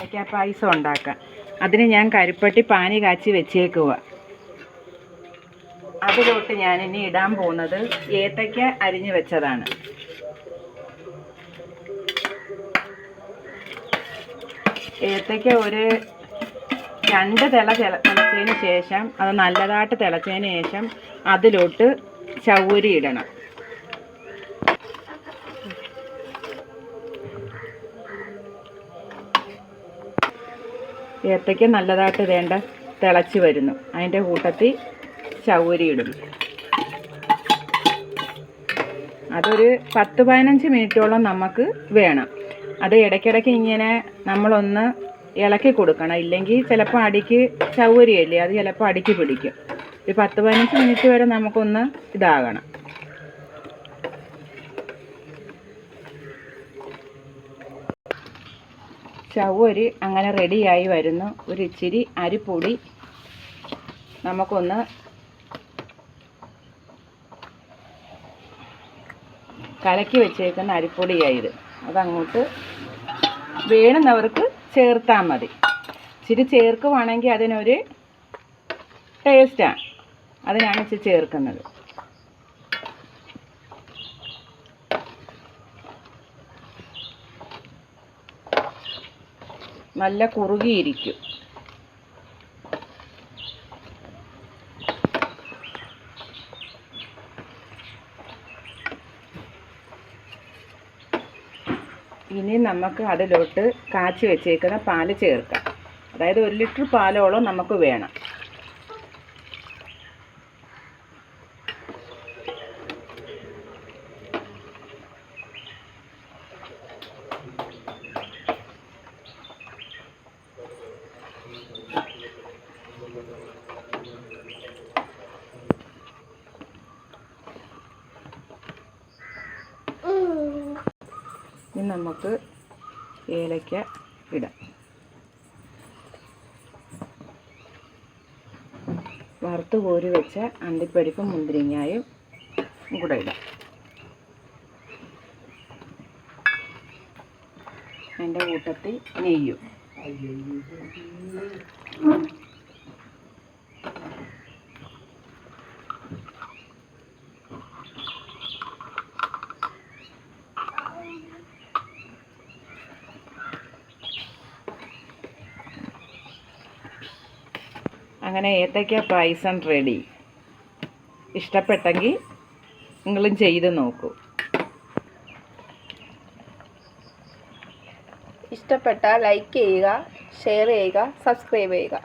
ഏത്തയ്ക്ക പായസം ഉണ്ടാക്കാം. അതിന് ഞാൻ കരിപ്പട്ടി പാനി കാച്ചി വെച്ചേക്കുക. അതിലോട്ട് ഞാനിനി ഇടാൻ പോകുന്നത് ഏത്തയ്ക്ക അരിഞ്ഞു വെച്ചതാണ്. ഏത്തയ്ക്ക ഒരു 2 തിള തിളച്ചതിന് ശേഷം, അത് നല്ലതായിട്ട് തിളച്ചതിന് ശേഷം അതിലോട്ട് ചൗവരി ഇടണം. ഏത്തയ്ക്ക നല്ലതായിട്ട് തിളച്ച് വരുന്നു. അതിൻ്റെ കൂട്ടത്തിൽ ചൗവരി ഇടും. അതൊരു 10-15 മിനിറ്റോളം നമുക്ക് വേണം. അത് ഇടയ്ക്കിടയ്ക്ക് ഇങ്ങനെ നമ്മളൊന്ന് ഇളക്കി കൊടുക്കണം. ഇല്ലെങ്കിൽ ചിലപ്പോൾ അടിക്ക് ചൗവരിയല്ലേ, അത് ചിലപ്പോൾ അടിക്ക് പിടിക്കും. ഒരു 10-15 മിനിറ്റ് വരെ നമുക്കൊന്ന് ഇതാകണം. ചൗവരി അങ്ങനെ റെഡിയായി വരുന്നു. ഒരു ഇച്ചിരി അരിപ്പൊടി നമുക്കൊന്ന് കലക്കി വെച്ചേക്കുന്ന അരിപ്പൊടിയായത്, അതങ്ങോട്ട് വേണമെന്നവർക്ക് ചേർത്താൽ മതി. ഇച്ചിരി ചേർക്കുവാണെങ്കിൽ അതിനൊരു ടേസ്റ്റാണ്, അതിനാണ് ഇച്ചിരി ചേർക്കുന്നത്. നല്ല കുറുകിയിരിക്കും. ഇനി നമുക്ക് അതിലോട്ട് കാച്ചി വെച്ചേക്കുന്ന പാല് ചേർക്കാം. അതായത് 1 ലിറ്റർ പാലോളം നമുക്ക് വേണം. ഇനി നമുക്ക് ഏലക്ക ഇടാം. വറുത്ത് കോരി വെച്ച അണ്ടിപ്പരിപ്പും മുന്തിരിങ്ങായും കൂടെ ഇടാം. അതിൻ്റെ കൂട്ടത്തിൽ നെയ്യും. അങ്ങനെ ഏത്തയ്ക്ക പായസം റെഡി. ഇഷ്ടപ്പെട്ടെങ്കിൽ നിങ്ങളും ചെയ്ത് നോക്കൂ. ഇഷ്ടപ്പെട്ടാൽ ലൈക്ക് ചെയ്യുക, ഷെയർ ചെയ്യുക, സബ്സ്ക്രൈബ് ചെയ്യുക.